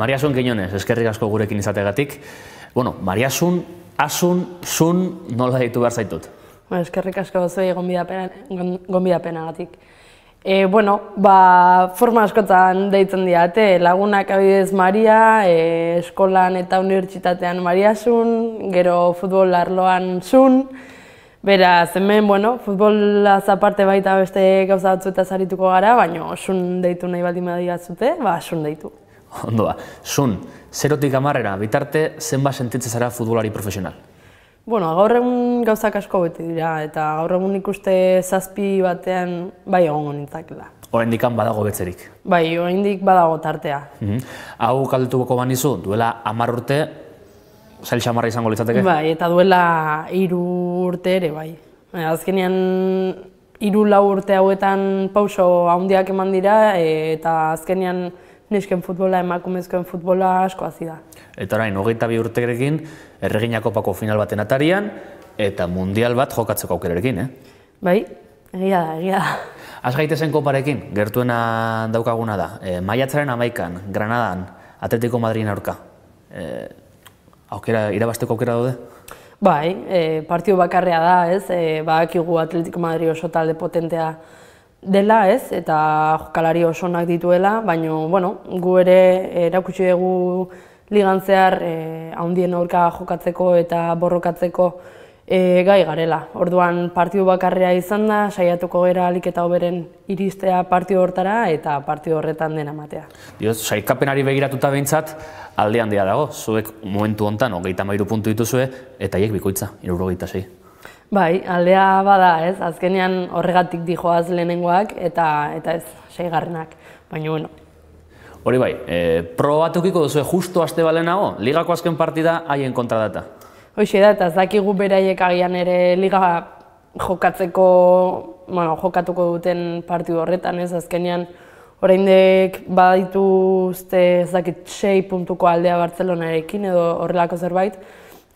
Mariasun Quiñones, eskerrik asko gurekin izategatik. Bueno, Mariasun, Asun, Sun, nola ditu behar zaitut? Eskerrik asko zuei gonbidapenagatik. Forma askotan deitzen diate, lagunak abidez Maria, eskolan eta unibertsitatean Mariasun, gero futbol arloan Sun. Beraz, hemen, futbolaz aparte baita beste gauza batzuetaz arituko gara, baina Sun deitu nahi baldin badiazute, Sun deitu. Ondoa, Sun, 0-tik 10 bitarte zenbat sentitzen zara futbolari profesional? Gaur egun gauzak asko beti dira, eta gaur egun ikuste 7 batean bai egongo nintzakela. Oraindik badago betzerik? Bai, oraindik badago tartea. Hau galdetuko banizu, duela 10 urte, zail xamarra izango litzateke? Bai, eta duela 3 urte ere, bai. Azkenean 3-4 urte hauetan pauso handiak eman dira, eta azkenean nesken futbola, emakumezkoen futbola asko hazi da. Eta orain, 22 urterekin, Erregina Kopako final baten atarian, eta mundial bat jokatzeko aukerarekin, Bai, egia da. Az gaitezen koparekin, gertuena daukaguna da. Maiatzaren 11an, Granadan, Atletico Madridin aurka. Irabazteko aukera daude? Bai, partio bakarrea da, badakigu Atletico Madrid oso talde potentea dela, eta jokalari oso onak dituela, baina, gu ere erakutsi dugu ligan zehar handien aurka jokatzeko eta borrokatzeko gai garela. Orduan partio bakarrea izan da, saiatuko gera ahalik eta hoberen iristea partio hortara eta partio horretan dena ematea. Sailkapenari begiratuta behintzat, alde handia dago, zuek momentu hontan 33 puntu dituzue, eta hiek bikoitza, 76. Bai, aldea bada, azkenean horregatik dijoaz lehenengoak eta ez, 6garrenak, baina Hori bai, probatukiko duzue justo aste balenago, ligako azken partida haien kontra data. Hoxe da, eta ez dakigu beraiek agian ere liga jokatuko duten partidu horretan, azkenean oraindik badituzte ez dakit 6 puntuko aldea Bartzelonarekin edo horrelako zerbait,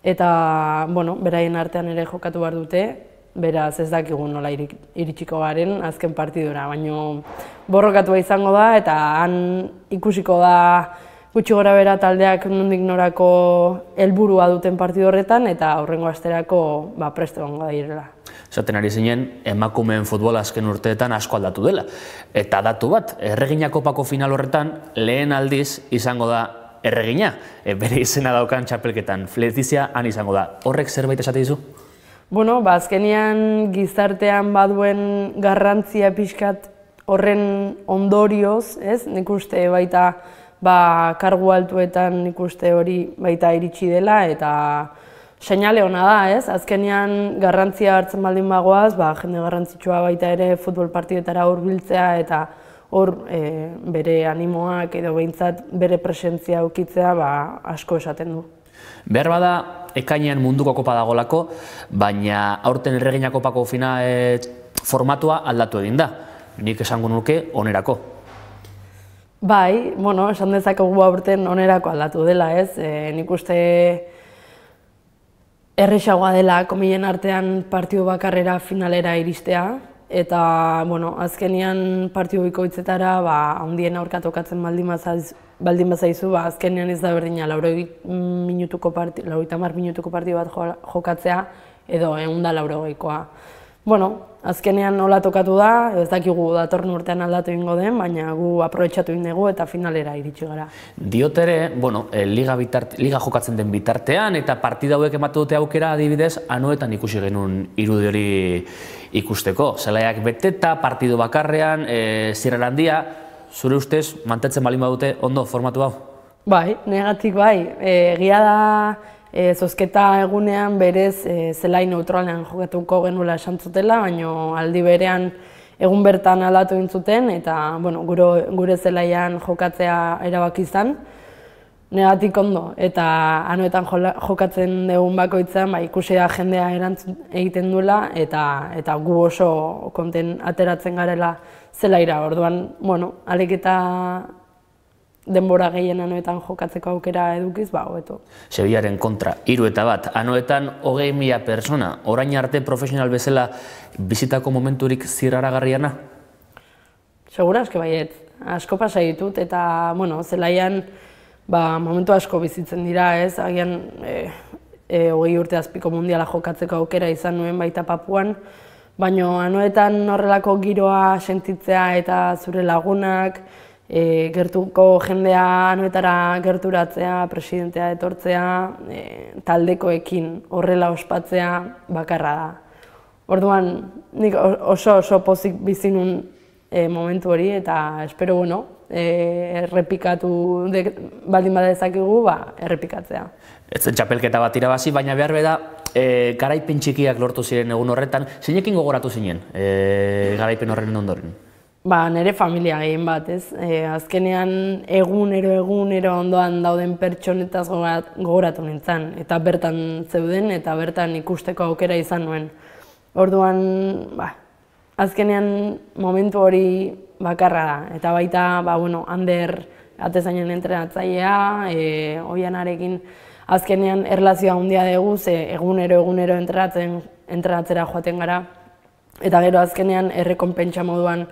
eta beraien artean ere jokatu behar dute, beraz ez dakigu nola iritsiko garen azken partidura, baina borrokatua izango da eta han ikusiko da gutxi gora bera taldeak nondik norako helburua duten partidu horretan eta aurrengo asterako prest egongo da direla. Esaten ari zinen, emakumeen futbola azken urteetan asko aldatu dela. Eta datu bat, Erregina Kopako final horretan lehen aldiz izango da Erregina, bere izena daukan txapelketan. Letizia han izango da. Horrek zerbait esate dizu? Azkenean gizartean baduen garrantzia pixkat horren ondorioz, nik uste baita kargu altuetan nik uste hori baita iritsi dela eta seinale ona da, azkenean garrantzia hartzen baldin bagoaz, jende garrantzitsua baita ere futbol partidetara hurbiltzea eta hor bere animoak edo behintzat bere presentzia ukitzea asko esaten du. Behar bada, ekainean munduko kopa dagolako, baina aurten Erregina Kopako formatua aldatu egin da. Nik esango nuke onerako. Bai, esan dezakegu aurten onerako aldatu dela, nik uste erresagoa dela komilen artean partidu bakarrera finalera iristea, eta azkenean partidu bikoitzetara handien aurka tokatzen baldin bazaizu, azkenean ez da berdina 90 minutuko partidu bat jokatzea edo 180koa. Azkenean nola tokatu da, ez dakigu datorren urtean aldatu egingo den, baina gu aprobetxatu egin dugu eta finalera iritsi gara. Diotere, liga jokatzen den bitartean eta partida hauek ematu dute aukera adibidez, anoetan ikusi genuen irudi hori ikusteko. Zelaiak beteta, partidu bakarrean, zirrara handia, zure ustez, mantentzen balin badute ondo formatu hau? Bai, negatik bai. Egia da, zozketa egunean berez zelai neutralean jokatuko genuela esan zutela, baina aldi berean egun bertan aldatu egin zuten eta gure zelaian jokatzea erabaki izan. Negatik ondo, eta anoetan jokatzen dugun bakoitzan ikusi da jendea erantzun egiten duela eta gu oso konten ateratzen garela zelaira. Orduan, ahalik eta denbora gehien anoetan jokatzeko aukera edukiz, hobeto. Sevillaren kontra, 3-1, anoetan 20.000 persona, orain arte profesional bezala bizitako momenturik zirraragarriana? Segura, eske baiet. Asko pasa ditut eta, zelaian momentu asko bizitzen dira, ez? Agian 20 urte azpiko mundiala jokatzeko aukera izan nuen baita Papuan, baina anuetan horrelako giroa sentitzea eta zure lagunak, gertuko jendea anuetara gerturatzea, presidentea etortzea, taldekoekin horrela ospatzea bakarra da. Orduan, nik oso pozik bizi nuen momentu hori eta espero, errepikatu baldin badezakigu, errepikatzea. Ez zen txapelketa bat irabazi, baina behar beda, garaipen txikiak lortu ziren egun horretan, zeinekin gogoratu zinen garaipen horren ondoren? Nire familia gehien bat, ez? Azkenean egunero ondoan dauden pertsonetaz gogoratu nintzen, eta bertan zeuden eta bertan ikusteko aukera izan nuen. Orduan, azkenean momentu hori bakarra da, eta baita, Ander atezainen entrenatzailea, Oianarekin azkenean erlazioa handia dugu, ze egunero entrenatzera joaten gara, eta gero azkenean errekonpentsa moduan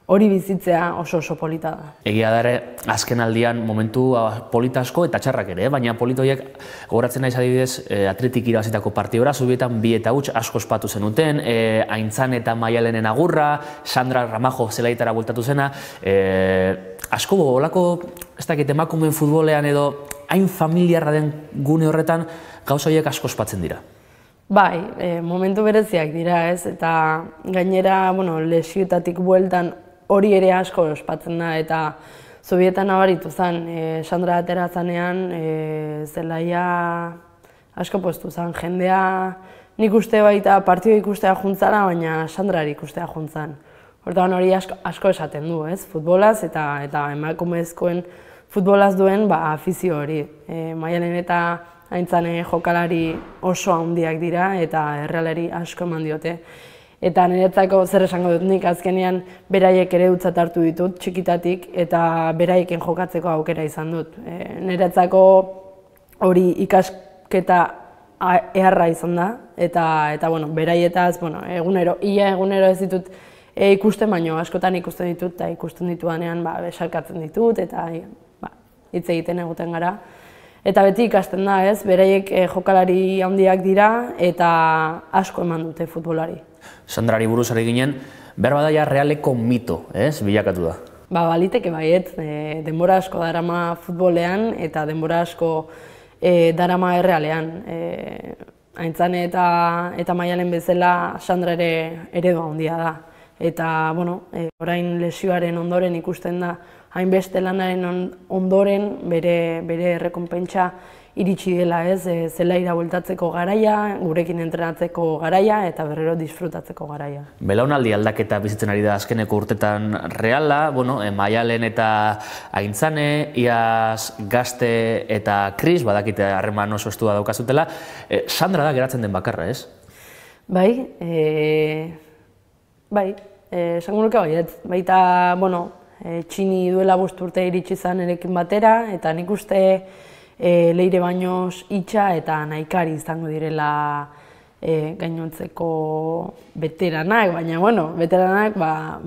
hori bizitzea oso polita da. Egia da ere, azken aldian momentu polita asko eta txarrak ere, baina politoiek gogoratzen naiz adibidez Atletik irabazitako partidora, zubietan 2 eta huts asko ospatu zenuten, Aintzane eta Maialenen agurra, Sandra Ramajo zelaitara bueltatu zena, asko olako, ez dakit, emakumeen futbolean edo hain familiarra den gune horretan gauza horiek asko ospatzen dira. Bai, momentu bereziak dira, ez, eta gainera, lesioetatik bueltan hori ere asko ospatzen da, eta zubietan nabaritu zen, Sandra atera zanean, zelaia asko postu zen, jendea nik uste baita partido ikustea juntzara, baina Sandrari ikustea juntzan. Hortan hori asko esaten du, ez, futbolaz eta emakumezkoen futbolaz duen afizio hori. Maialen eta Aintzane jokalari oso handiak dira eta errealari asko eman diote. Eta niretzako zer esango dut nik azkenean beraiek ere utzat hartu ditut txikitatik eta beraieken jokatzeko aukera izan dut. Niretzako hori ikasketa eharra izan da eta beraietaz ia egunero ez ditut ikusten, baino askotan ikusten ditut eta ikusten ditudanean besarkatzen ditut eta hitz egiten eguten gara. Eta beti ikasten da, ez, beraiek jokalari handiak dira eta asko eman dute futbolari. Sandrari buruz ari ginen, behar bada Realeko mito, ez, bilakatu da? Baliteke baiet, denbora asko darama futbolean eta denbora asko darama Errealean. Aintzane eta Maialen bezala Sandra ere eredu handia da. Eta, orain lesioaren ondoren ikusten da, hainbeste lanaren ondoren bere errekonpentsa iritsi dela, ez, zelaira bueltatzeko garaia, gurekin entrenatzeko garaia eta berriro disfrutatzeko garaia. Belaunaldi aldaketa bizitzen ari da azkeneko urtetan Reala, Maialen eta Aintzane, iaz Gazte eta Kris, badakite harreman oso estua daukazutela, Sandra da geratzen den bakarra, ez? Bai, esango nuke baiet, baita, Txini duela 5 urte iritsi zen erekin batera, eta nik uste Leire Baños, Itxa eta Naikari izango direla gainontzeko beteranak, baina, beteranak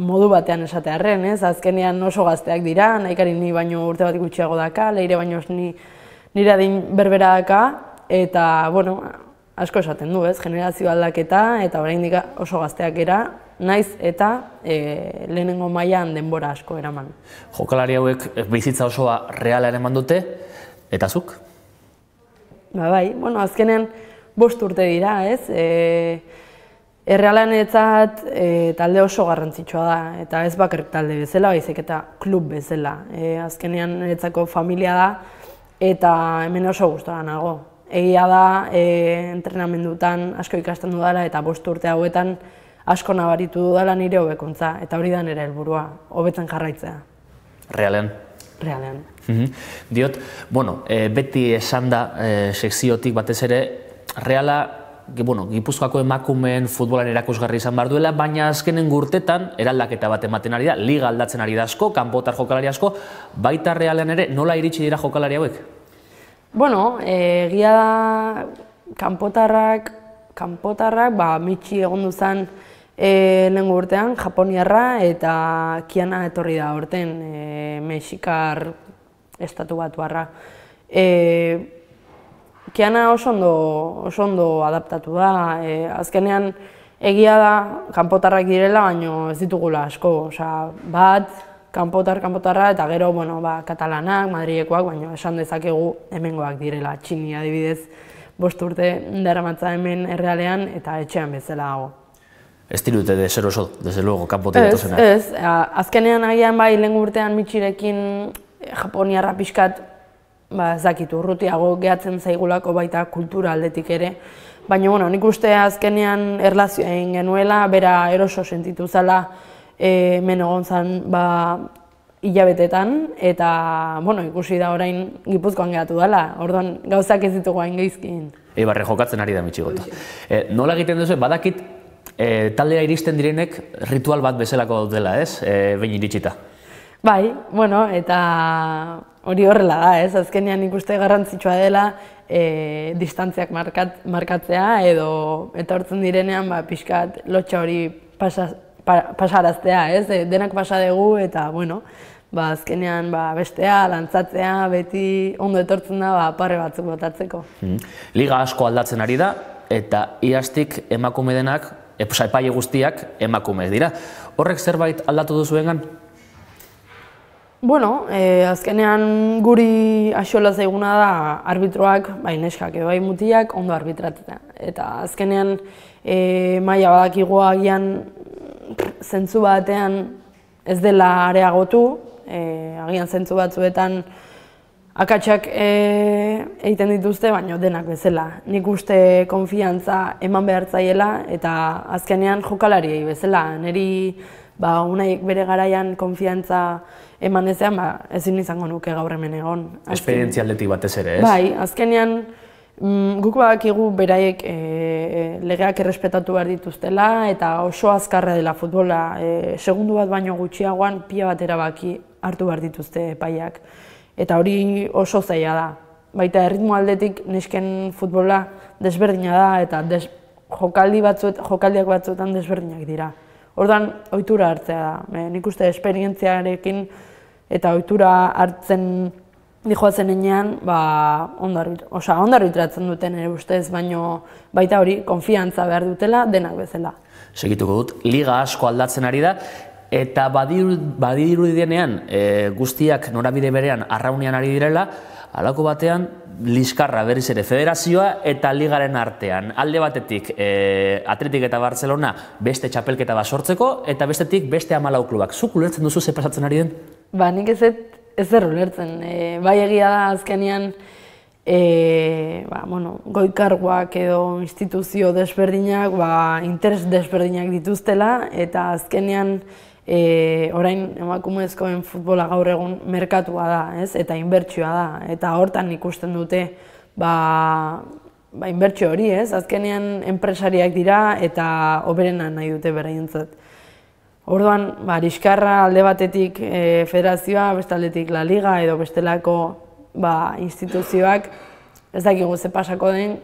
modu batean esatearren, ez? Azkenean oso gazteak dira, Naikari ni baino urte bat gutxiago daka, Leire Baños nire adin berbera daka, eta, asko esaten du, ez? Generazio aldaketa, eta oraindik oso gazteak era, naiz eta lehenengo mailan denbora asko eraman. Jokalari hauek bizitza osoa Realan eman dute, eta zuk? Bai, azkenean 5 urte dira, ez? Errealanetzat talde oso garrantzitsua da, eta ez bakarrik talde bezala, baizik eta klub bezala. Azkenean niretzako familia da, eta hemen oso gustora nago. Egia da, entrenamendutan asko ikasten dudala, eta 5 urte hauetan asko nabaritu dudala nire hobekuntza, eta hori da nire helburua, hobetzen jarraitzea. Realean? Realean. Diot, beti esan da sekziotik batez ere, Reala, Gipuzkoako emakumeen futbolan erakusgarri izan behar duela, baina azkenen urtetan eraldaketa bat ematen ari da, liga aldatzen ari da asko, kanpotar jokalari asko, baita Realean ere nola iritsi dira jokalari hauek? Egia da kanpotarrak, mitxi egon duzan lehengo urtean, japoniarra eta Kiana etorri da horten, mexikar estatu batuarra. Kiana oso ondo adaptatu da, azkenean egia da kanpotarrak direla, baina ez ditugula asko, bat, kanpotarra, eta gero, katalanak, madrilekoak, baina esan dezakegu hemengoak direla, Txini adibidez, 5 urte daramatza hemen errealean eta etxean bezala dago. Ez dirute deseroso, desde luego, kanpotik datozenak. Ez, azkenean agian bai lehen urtean Mitxirekin japoniarra pixkat, ez dakit urrutiago gehatzen zaigulako baita kultura aldetik ere. Baina, nik uste azkenean erlazioa egin genuela, bera eroso sentitu zala hemen egon zen hilabetetan, eta ikusi da orain Gipuzkoan gehatu dela, orduan gauzak ez ditugu hain geizkin. Eibarre jokatzen ari da Mitxigota. Nola egiten duzu, badakit taldea iristen direnek ritual bat bezalako dela, ez? Behin iritsita. Bai, eta hori horrela da, ez? Azkenean ikuste garrantzitsua dela distantziak markatzea edo etortzen direnean pixkat lotxa hori pasaraztea, ez? Denak pasa dugu eta, azkenean bestea, lantzatzea, beti ondo etortzen da parre batzuk botatzeko. Liga asko aldatzen ari da eta iaztik emakume denak, epaile guztiak emakumeak dira. Horrek zerbait aldatu duzuengan? Azkenean guri axola zaiguna da arbitroak, bai neskak edo bai mutiak, ondo arbitratzea. Eta azkenean maila badakigu agian zentzu batean ez dela areagotu, agian zentzu batzuetan akatsak egiten dituzte, baina denak bezala. Nik uste konfiantza eman behar zaiela eta azkenean jokalariei bezala. Niri unaiek bere garaian konfiantza eman ezean, ezin izango nuke gaur hemen egon. Esperientzia aldetik batez ere, ez? Bai, azkenean guk badakigu beraiek legeak errespetatu behar dituztela eta oso azkarra dela futbola. Segundu bat baino gutxiagoan pila bat erabaki hartu behar dituzte epaiak. Eta hori oso zaila da. Baita erritmo aldetik nesken futbola desberdina da eta jokaldiak batzuetan desberdinak dira. Orduan, ohitura hartzea da. Nik uste esperientziarekin eta ohitura hartzen dihoazen enean, ondo arbitratzen duten ere ustez, baina baita hori konfiantza behar dutela denak bezala. Segituko dut, liga asko aldatzen ari da, eta badirudidenean guztiak norabide berean arraunean ari direla, halako batean liskarra berriz ere federazioa eta ligaren artean. Alde batetik Atletik eta Barcelona beste txapelketa bat sortzeko eta bestetik beste 14 klubak. Zuk ulertzen duzu ze pasatzen ari den? Nik ez ulertzen. Bai egia da azkenean goi-karguak edo instituzio desberdinak interes desberdinak dituztela eta azkenean orain emakumezkoen futbola gaur egun merkatua da, eta inbertsioa da, eta hortan ikusten dute inbertsio hori, azkenean enpresariak dira eta hoberena nahi dute beraientzat. Orduan, liskarra alde batetik federazioa, beste aldetik La Liga edo bestelako instituzioak, ez dakigu ze pasako den,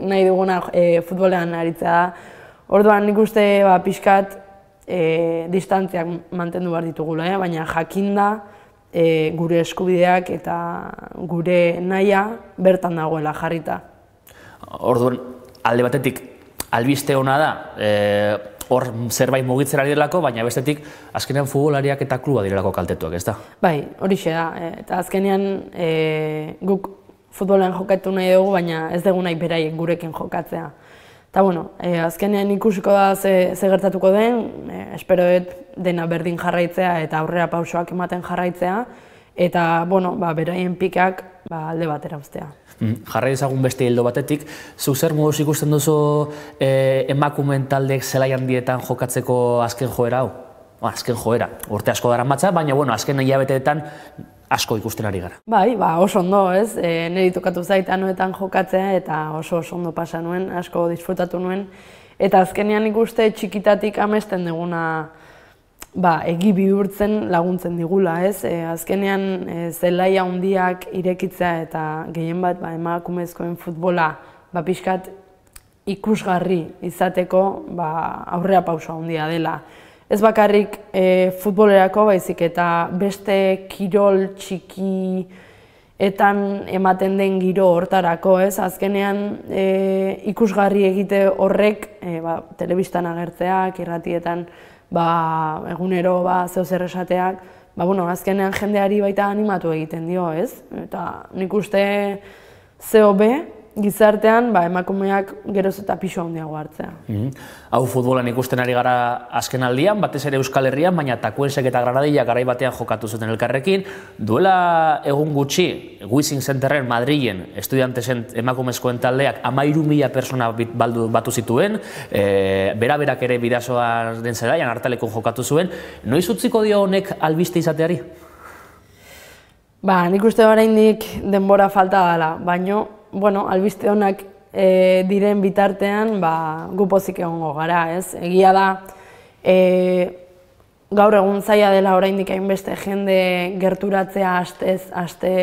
nahi duguna futbolean aritzea da. Orduan, nik uste pixkat distantziak mantendu behar ditugula, baina jakinda gure eskubideak eta gure nahia bertan dagoela jarrita. Orduan, alde batetik albiste ona da, hor zerbait mugitzen ari delako, baina bestetik azkenean futbolariak eta kluba direlako kaltetuak, ez da? Bai, horixe da, eta azkenean guk futbolean jokatu nahi dugu, baina ez dugu nahi beraiek gurekin jokatzea. Eta, azkenean ikusiko da ze gertatuko den, espero dut dena berdin jarraitzea eta aurrera pausoak ematen jarraitzea, eta, beraien pikak alde batera uztea. Jarrai ezagun beste hildo batetik, zuk zer moduz ikusten duzu emakumeen taldeek zelai handietan jokatzeko azken joera hau? Azken joera, urte asko dara matza, baina azken hilabeteetan asko ikusten ari gara. Bai, oso ondo, niri tokatu zait anoetan jokatzea eta oso ondo pasa nuen, asko disfrutatu nuen. Eta azkenean ikuste txikitatik amesten duguna egi bihurtzen laguntzen digula, azkenean zelaia handiak irekitzea eta gehien bat emakumezkoen futbola pixkat ikusgarri izateko aurrera pauso handia dela. Ez bakarrik futbolerako baizik eta beste kirol txiki etan ematen den giro hortarako, ez? Azkenean ikusgarri egite horrek telebistan agertzeak, irratietan egunero zeo zer esateak, azkenean jendeari baita animatu egiten dio, ez? Eta nik uste zeo be, gizartean emakumeak geroz eta pisu handiago hartzea. Hau futbolan ikusten ari gara azken aldian, batez ere Euskal Herrian, baina Takuensek eta Granadilla garai batean jokatu zuten elkarrekin. Duela egun gutxi, Wishing Centerren Madrilen estudiantesen emakumezkoen taldeak 13.000 persona batu zituen, bera-berak ere Bidasoa den zelaian Artalekon jokatu zuen. Noiz utziko dio honek albiste izateari? Nik uste oraindik denbora falta dela, baino albiste honak diren bitartean gu pozik egongo gara, ez? Egia da, gaur egun zaila dela oraindik hainbeste jende gerturatzea aste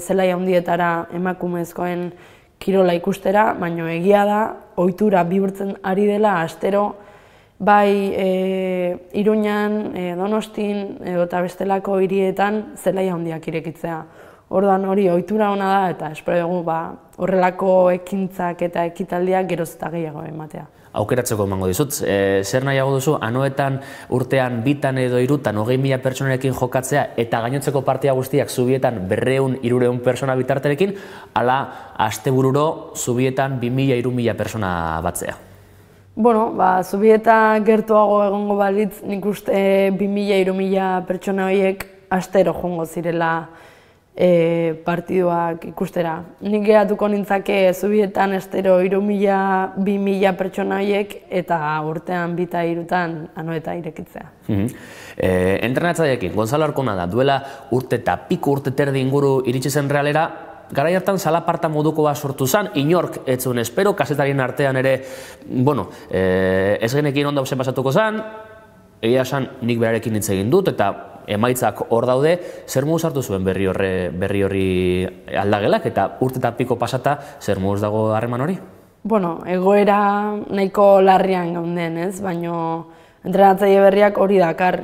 zelai handietara emakumezkoen kirola ikustera, baina egia da, ohitura bihurtzen ari dela astero, bai Iruñan, Donostin eta bestelako hirietan zelai handiak irekitzea. Orduan hori ohitura ona da eta espero dugu horrelako ekintzak eta ekitaldiak geroz eta gehiago ematea. Aukeratzeko emango dizut, zer nahiago duzu, anoetan urtean 2 edo 3 20.000 pertsonarekin jokatzea eta gainotzeko partia guztiak Zubietan 200-300 pertsona bitarterekin, ala astebururo Zubietan 2.000-3.000 pertsona batzea? Zubieta gertuago egongo balitz, nik uste 2.000-3.000 pertsona horiek astero joango zirela partiduak ikustera. Nik geratuko nintzake Zubietan astero 3.000-2.000 pertsona horiek eta urtean 2-3 anoeta irekitzea. Entrenatzaileekin, Gonzalo Arkona da, duela urte eta piko urte terdi inguru iritsi zen Realera, garai hartan zalaparta moduko bat sortu zen, inork ez zuen espero, kazetarien artean ere, ez genekin ondo zen pasatuko zen, egia esan nik berarekin hitz egin dut eta emaitzak hor daude, zer moduz hartu zuen berri horri aldagelak eta urte eta piko pasata zer moduz dago harreman hori? Egoera nahiko larrian gaunden, ez? Baina entrenatzaile berriak hori dakar,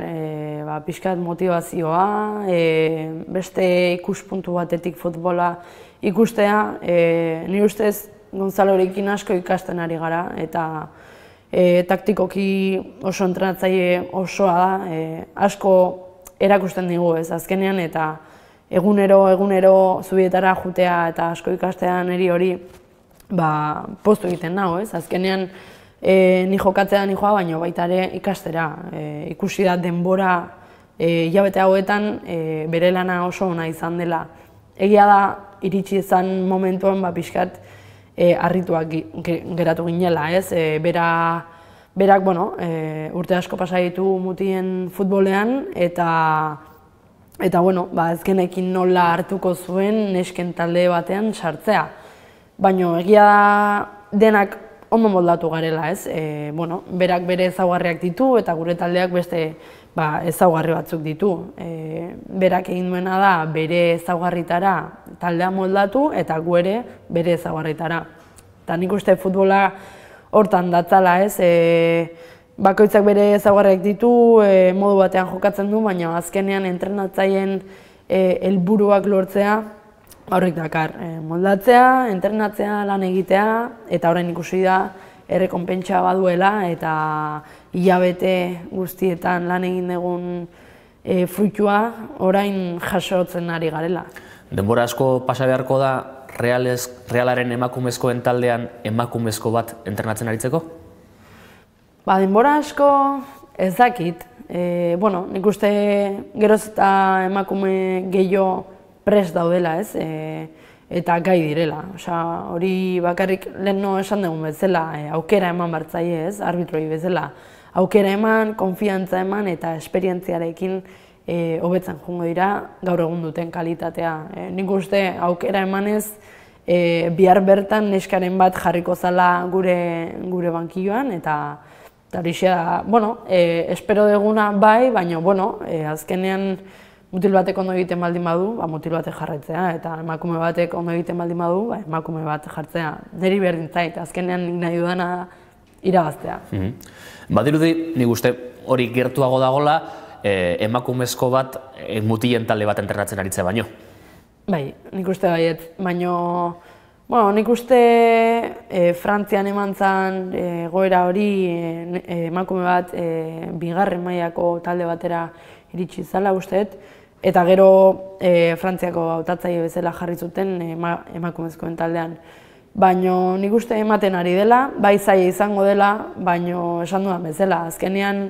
pixkat motivazioa, beste ikuspuntu batetik futbola ikustea, nire ustez Gonzalorekin asko ikasten ari gara eta taktikoki oso entrenatzaile osoa da, asko erakusten digu, ez, azkenean, eta egunero Zubietara jutea eta asko ikastea niri hori poztu egiten nago, ez, azkenean ni jokatzea nijoa, baina baita ere ikastera, ikusi da denbora hilabete hauetan bere lana oso ona izan dela. Egia da, iritsi izan momentuan pixkat harrituak geratu ginela, ez, berak, urte asko pasa ditu mutien futbolean eta ezkenekin nola hartuko zuen nesken talde batean sartzea. Baina egia da denak ondo moldatu garela, ez? Berak bere ezaugarriak ditu eta gure taldeak beste ezaugarri batzuk ditu. Berak egin duena da bere ezaugarritara taldea moldatu eta gu ere bere ezaugarritara. Eta nik uste futbola hortan datzala, ez? Bakoitzak bere ezaugarriak ditu, modu batean jokatzen du, baina azkenean entrenatzaileen helburuak lortzea horrek dakar. Moldatzea, entrenatzea, lan egitea, eta orain ikusi da errekonpentsa baduela eta hilabete guztietan lan egin dugun fruitua orain jasotzen ari garela. Denbora asko pasa beharko da Realaren emakumezkoen taldean emakumezko bat entrenatzen aritzeko? Denbora asko ez dakit. Nik uste geroz eta emakume gehiago prest daudela, ez? Eta gai direla. Hori bakarrik lehen esan dugun bezala, aukera eman bartzaile, ez? Arbitroi bezala. Aukera eman, konfiantza eman eta esperientziarekin hobetzen joango dira gaur egun duten kalitatea. Nik uste aukera emanez bihar bertan neskaren bat jarriko zala gure bankilloan eta horixea da, espero duguna bai, baina azkenean mutil batek ondo egiten baldin badu, mutil batek jarraitzea, eta emakume batek ondo egiten baldin badu, emakume bat jartzea. Niri berdin zait, azkenean nik nahi dudana irabaztea. Badirudi, nik uste hori gertuago dagoela, emakumezko bat mutilen talde bat entrenatzen aritzea baino. Bai, nik uste baiet, baina nik uste Frantzian eman zen egoera hori emakume bat bigarren mailako talde batera iritsi zela usteet, eta gero Frantziako hautatzaile bezala jarri zuten emakumezkoen taldean. Baina nik uste ematen ari dela, bai zaila izango dela, baina esan dudan bezala, azkenean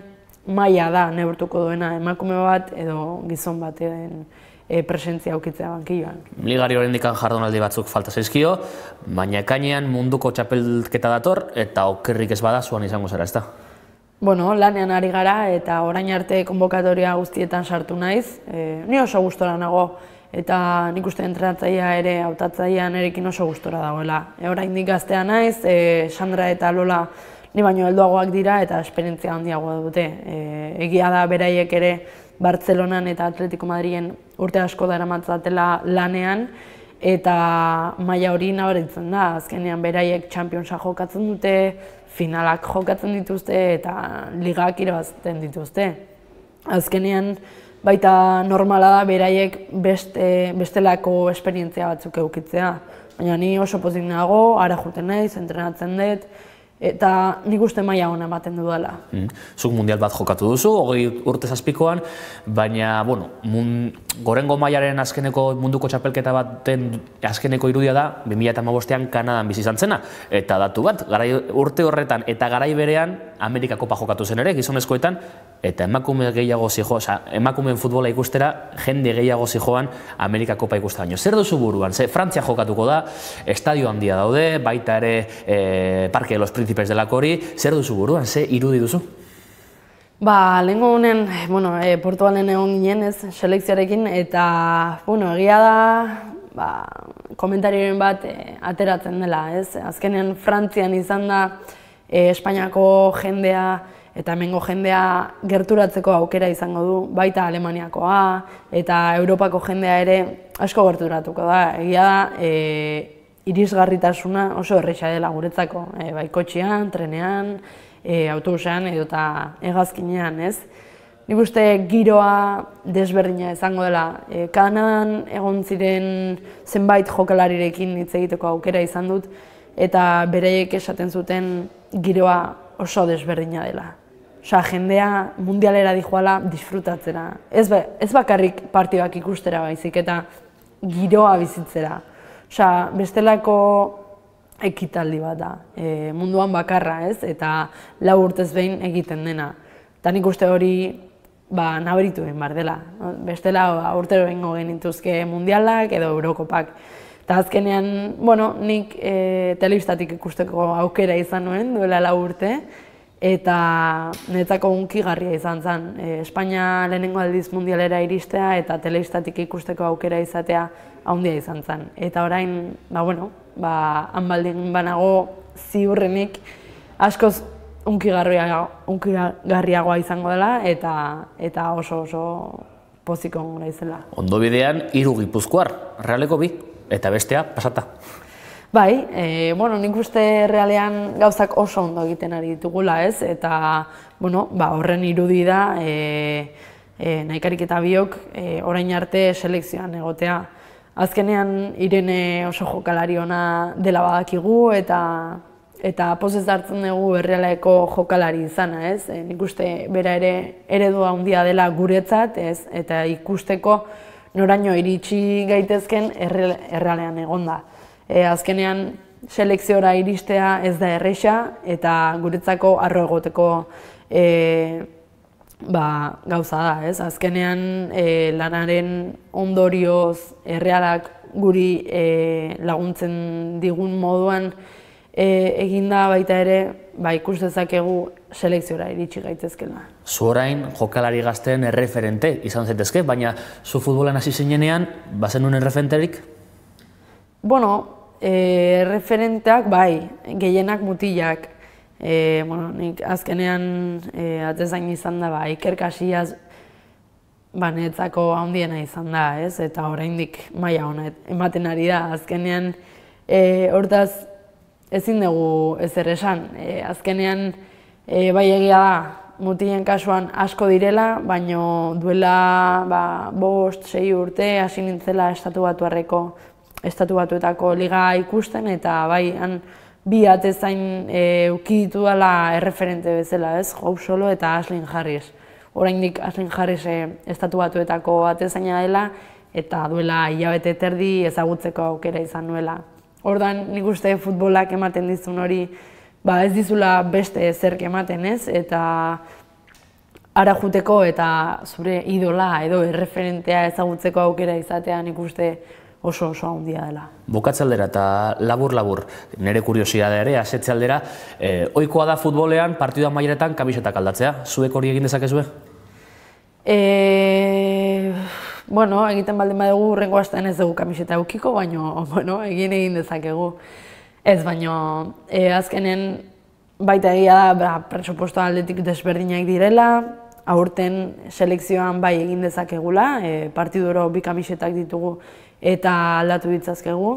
maila da neurtuko duena emakume bat edo gizon baten presentzia aukitzea bankilloan. Ligari oraindik jardunaldi batzuk falta zaizkio, baina ekainean munduko txapelketa dator eta okerrik ez bada zuan izango zara, ezta? Lanean ari gara eta orain arte konbokatoria guztietan sartu naiz. Ni oso gustora nago eta nik uste entrenatzailea ere hautatzailean erekin oso gustora dagoela. Oraindik gaztea naiz, Sandra eta Lola ni baino helduagoak dira eta esperientzia handiagoa dute. Egia da beraiek ere Bartzelonan eta Atletico Madrilen urte asko daramatzatela lanean eta maila hori nabaritzen da. Azkenean beraiek Championsa jokatzen dute, finalak jokatzen dituzte eta ligak irabazten dituzte. Azkenean baita normala da beraiek bestelako esperientzia batzuk edukitzea. Baina ni oso pozik nago, ara joaten naiz, entrenatzen dut, eta nik uste maila ona ematen dudala. Zuk mundial bat jokatu duzu, 20 urte zazpikoan, baina, gorengo mailaren azkeneko munduko txapelketa baten azkeneko irudia da, 2015ean Kanadan bizi izan zena. Eta datu bat, urte horretan eta garai berean Amerika Kopa jokatu zen ere, gizonezkoetan, eta emakumeen futbola ikustera, jende gehiago zijoan Amerika Kopa ikustera. Baina, zer duzu buruan? Frantzia jokatuko da, estadio handia daude, baita ere Parque de los Príncipes delako hori, zer duzu buruan? Ze irudi duzu? Lehengo honen, Portugalen egon ginen ez, selekzioarekin, eta, egia da, komentarioen bat ateratzen dela, ez? Azkenean Frantzian izan da Espainiako jendea eta hemengo jendea gerturatzeko aukera izango du, baita Alemaniakoa eta Europako jendea ere asko gerturatuko da. Egia da, irisgarritasuna oso erresa dela guretzako, bai kotxean, trenean, autobusean edo eta hegazkinean, ez? Nik uste giroa desberdina izango dela. Kanadan egon ziren zenbait jokalarirekin hitz egiteko aukera izan dut, eta beraiek esaten zuten giroa oso desberdina dela. Jendea mundialera dijoala disfrutatzera. Ez bakarrik partidak ikustera baizik eta giroa bizitzera. Bestelako ekitaldi bat da, munduan bakarra, ez? Eta 4 urtez behin egiten dena. Eta nik uste hori nabaritu egin behar dela. Bestela urtero egingo genituzke mundialak edo Eurokopak. Eta azkenean, nik telebistatik ikusteko aukera izan nuen, duela 4 urte, eta niretzako hunkigarria izan zen. Espainia lehenengo aldiz mundialera iristea eta telebistatik ikusteko aukera izatea handia izan zen. Eta orain, han baldin banago ziurrenik askoz hunkigarriagoa izango dela eta oso poziko naizela. Ondo bidean 3 gipuzkoar, Realeko 2, eta bestea pasata. Bai, nik uste Realean gauzak oso ondo egiten ari ditugula, ez? Eta, horren irudi da, Naikarik eta biok orain arte selekzioan egotea. Azkenean Irene oso jokalari ona dela badakigu eta pozez hartzen dugu Errealeko jokalari izana, ez? Nik uste bera ere eredua handia dela guretzat, ez? Eta ikusteko noraino iritsi gaitezken Errealean egonda. Azkenean selekziora iristea ez da erresa eta guretzako harro egoteko gauza da, ez? Azkenean lanaren ondorioz Errealak guri laguntzen digun moduan eginda baita ere ikus dezakegu selekziora iritsi gaitezkela. Zu orain jokalari gazteen erreferente izan zaitezke, baina zu futbolan hasi zinenean bazenuen erreferenterik? Erreferenteak gehienak mutilak. Nik azkenean atezain izan da, Iker Casillas niretzako handiena izan da, ez? Eta oraindik maila ona ematen ari da. Azkenean, hortaz ezin dugu ezer esan. Azkenean, egia da, mutilen kasuan asko direla, baino duela 5-6 urte hasi nintzela Estatu Batuetako liga ikusten, eta bai, han bi atezain eduki ditudala erreferente bezala, ez? Joe Solo eta Ashlyn Harris. Oraindik Ashlyn Harris Estatu Batuetako atezaina dela, eta duela hilabete terdi ezagutzeko aukera izan nuela. Ordan nik uste futbolak ematen dizun hori, ez dizula beste zerk ematen, ez? Eta ara juteko eta zure idola edo erreferentea ezagutzeko aukera izatea nik uste oso handia dela. Bukatze aldera eta labur-labur, nire kuriosidadea ere, asetze aldera, ohikoa da futbolean partidu amaieretan kamisetak aldatzea. Zuek hori egin dezakezue? Bueno, egiten baldin badugu hurrengo astean ez dugu kamiseta edukiko, baina egin dezakegu. Ez, baina azkenen baita egia da presupuesto aldetik desberdinak direla, aurten selekzioan bai egin dezakegula, partiduro bi kamisetak ditugu eta aldatu ditzazkegu,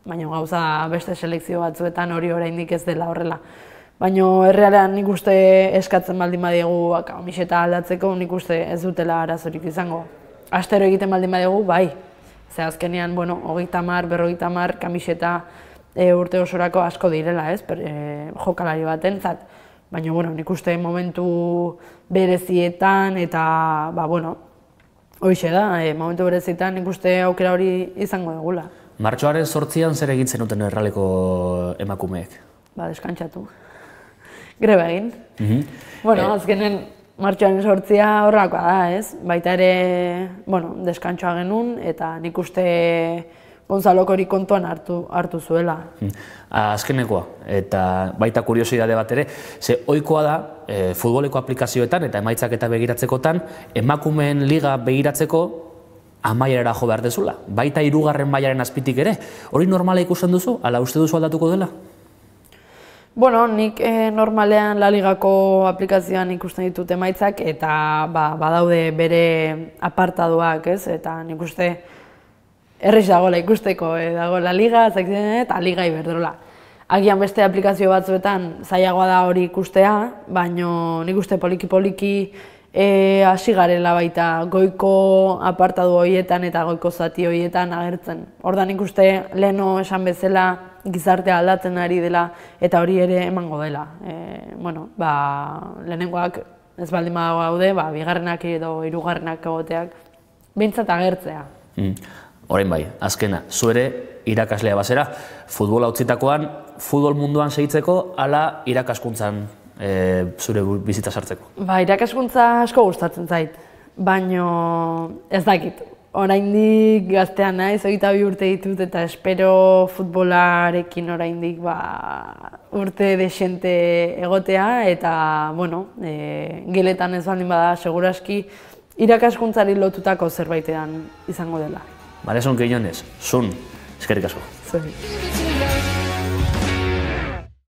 baina gauza beste selekzio batzuetan hori oraindik ez dela horrela. Baina errealean nik uste eskatzen baldin badiegu kamiseta aldatzeko, nik uste ez dutela arazorik izango. Astero egiten baldin badiegu, bai. Ze azkenean, 30-40 kamiseta urte osorako asko direla, ez? Jokalari batentzat. Baina, nik uste momentu berezietan eta, hoixe da, momentu berezietan nik uste aukera hori izango dugula. Martxoaren 8an zer egin zenuten erraleko emakumeek? Deskantsatu. Greba egin. Azkenen martxoaren 8a horrelakoa da, ez? Baita ere, deskantsoa genuen eta nik uste Gonzalok hori kontuan hartu zuela. Azkenekoa, eta baita kuriosidade bat ere, ze ohikoa da futboleko aplikazioetan eta emaitzak eta begiratzekotan, emakumeen liga begiratzeko amaierara jo behar dezula. Baita 3. mailaren azpitik ere. Hori normala ikusten duzu? Ala uste duzu aldatuko dela? Nik normalean La Ligako aplikazioan ikusten ditut emaitzak eta badaude bere apartadoak, ez? Eta nik uste errez dagoela ikusteko, dago La Liga, eta Liga Iberdrola. Agian beste aplikazio batzuetan zailagoa da hori ikustea, baina nik uste poliki-poliki hasi garela baita goiko apartadu horietan eta goiko zati horietan agertzen. Ordan nik uste leheno esan bezala gizartea aldatzen ari dela eta hori ere emango dela. Lehenengoak ez baldin badago gaude, bigarrenak edo hirugarrenak egoteak behintzat agertzea. Orain bai, azkena, zu ere irakaslea bazera, futbola utzitakoan, futbol munduan segitzeko, ala irakaskuntzan zure bizitza sartzeko? Irakaskuntza asko gustatzen zait, baina ez dakit. Oraindik gaztean naiz, 22 urte ditut eta espero futbolarekin oraindik urte desente egotea eta, geletan ez baldin bada, seguraski irakaskuntzari lotutako zerbaitean izango dela. Mareson Quiñones, Zun, eskerrik asko. Zuri.